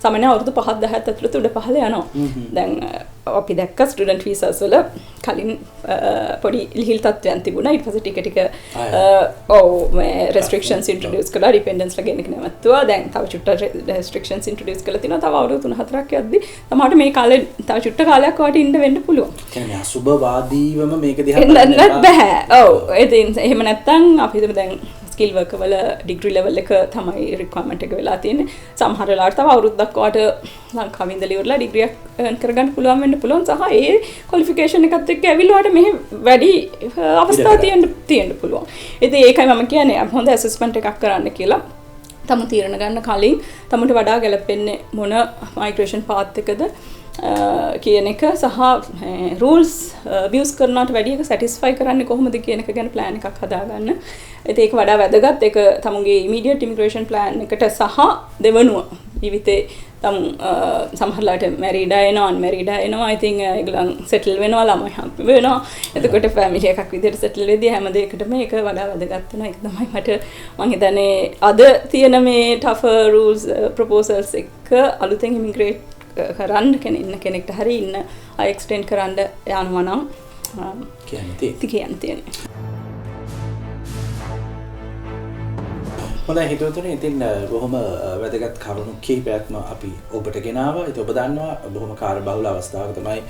සාමාන්‍ය අවුරුදු 5-10 ඇතුළත උඩ පහළ යනවා. දැන් අපි දැක්ක ස්ටුඩන්ට් වීසාස් වල කලින් පොඩි ලිහිල් තත්ත්වයන් තිබුණා. ඊට පස්සේ ටික ටික මේ රෙස්ට්‍රික්ෂන්ස් ඉන්ට්‍රොඩියුස් කළා. ඩිපෙන්ඩන්ස් ලා ගෙනෙක නැවතුවා. දැන් තව චුට්ටක් රෙස්ට්‍රික්ෂන්ස් ඉන්ට්‍රොඩියුස් කළා තිනවා. තව අවුරුදු 3-4ක් යද්දි තමයි මේ කාලේ තව චුට්ට කාලයක් වාට ඉන්න වෙන්න පුළුවන්. කියන්නේ අසුබවාදීවම මේක දිහා බලන්න බෑ. ඔව්. ඉතින් එහෙම නැත්තම් අපි දැන් ස්කිල් වර්කර් වල ඩිග්‍රී ලෙවල් එක තමයි රික්වයර්මන්ට් එක වෙලා තියෙන්නේ. සමහර වෙලාවට තව අවුරුද්දක් වාට ලංකාවේ ඉඳලා ඉවරලා ඩිග්‍රියක් earn කරගන්න පුළුවන් වෙන්න පුළුවන්. සහ ඒ ක්වොලිෆිකේෂන් එකත් එක්ක ඇවිල්ලාට මෙහි වැඩි අවස්ථා තියෙන්න පුළුවන්. ඉතින් ඒකයි මම කියන්නේ හොඳ ඇසස්මන්ට් එකක් කරන්න කියලා. තම තීරණ ගන්න කලින් තමට වඩා ගැලපෙන්නේ මොන මයිග්‍රේෂන් පාත් එකද කියන එක සහ rules abuse කරනවට වැඩි එක satisfy කරන්නේ කොහොමද කියන එක ගැන plan එකක් හදාගන්න. ඉතින් ඒක වඩා වැදගත්. ඒක තමුන්ගේ immediate immigration plan එකට සහ දෙවනුව ජීවිතේ සමහරලාට married අය එනවා, unmarried අය එනවා. ඉතින් ඒගොල්ලන් settle වෙනවා, ළමයි හම්බ වෙනවා. එතකොට family එකක් විදිහට settle වෙද්දී හැම දෙයකටම ඒක වඩා වැදගත් වෙනවා. ඒක තමයි මට මම හිතන්නේ අද තියෙන මේ tougher rules proposals එක අලුතෙන් immigrate කරන්න කෙනෙක්ට හරි ඉන්න අය එක්ස්ටෙන්ඩ් කරන්න යනවා නම් කියන්න තියෙන්නේ. හොඳයි හිතවතුනි ඉතින් බොහොම වැදගත් කරුණු කීපයක්ම අපි ඔබට ගෙනාවා. ඉතින් ඔබ දන්නවා බොහොම කාර්යබහුල අවස්ථාවක තමයි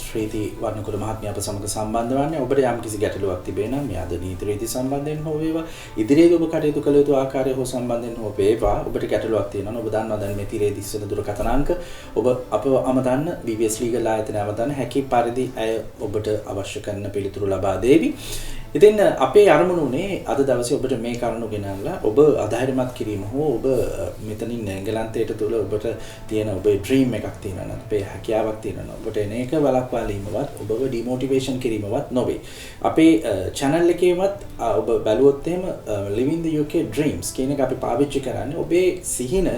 ශ්‍රීති වර්ණකුල මහත්මිය අප සමග සම්බන්ධ වන්නේ. ඔබට යම් කිසි ගැටලුවක් තිබේ නම් මේ අද නීති රීති සම්බන්ධයෙන් හෝ වේවා ඉදිරියේදී ඔබ කටයුතු කළ යුතු ආකාරය හෝ සම්බන්ධයෙන් හෝ වේවා ඔබට ගැටලුවක් තියෙනවා නම් ඔබ දන්නවා දැන් මේ තිරේ දිස්වන දුරකථන අංක ඔබ අපව අමතන්න BBS ලීගල් ආයතනය අමතන්න හැකි පරිදි ඇය ඔබට අවශ්‍ය කරන පිළිතුරු ලබා දෙවි. ඉතින් අපේ අරමුණ උනේ අද දවසේ ඔබට මේ කරුණු ගෙනල්ලා ඔබ අධෛර්යමත් කිරීම හෝ ඔබ මෙතනින් එංගලන්තයට තුල ඔබට තියෙන ඔබේ ඩ්‍රීම් එකක් තියෙනවා නම් ඔබේ හැකියාවක් තියෙනවා නම් ඔබට එන එක වළක්වාලීමවත් ඔබව ඩිමෝටිවේෂන් කිරීමවත් නොවේ. අපේ channel එකේවත් ඔබ බැලුවොත් එහෙම living the UK dreams කියන එක අපි පාවිච්චි කරන්නේ ඔබේ සිහින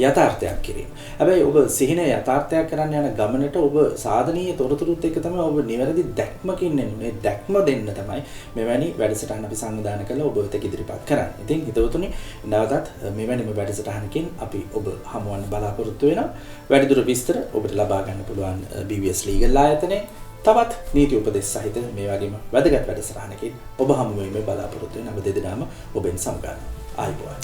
යථාර්ථයක් කිරීම. හැබැයි ඔබ සිහින යථාර්ථයක් කරන්න යන ගමනට ඔබ සාධනීය තොරතුරුත් එක්ක තමයි ඔබ නිවැරදි දැක්මකින් එන්නේ. මේ දැක්ම දෙන්න තමයි මෙවැනි වැඩසටහන් අපි සංවිධානය කළා ඔබ වෙත ඉදිරිපත් කරන්නේ. ඉතින් හිතවතුනි නැවතත් මෙවැනිම වැඩසටහනකින් අපි ඔබ හමුවන්න බලාපොරොත්තු වෙනවා. වැඩිදුර විස්තර ඔබට ලබා ගන්න පුළුවන් BBS ලීගල් ආයතනයේ තවත් නීති උපදෙස් සහිත මේ වගේම වැදගත් වැඩසටහනකින් ඔබ හමු වෙමින් බලාපොරොත්තු වෙන ඔබ දෙදෙනාම ඔබෙන් සමගන්න. ආයිබෝවන්.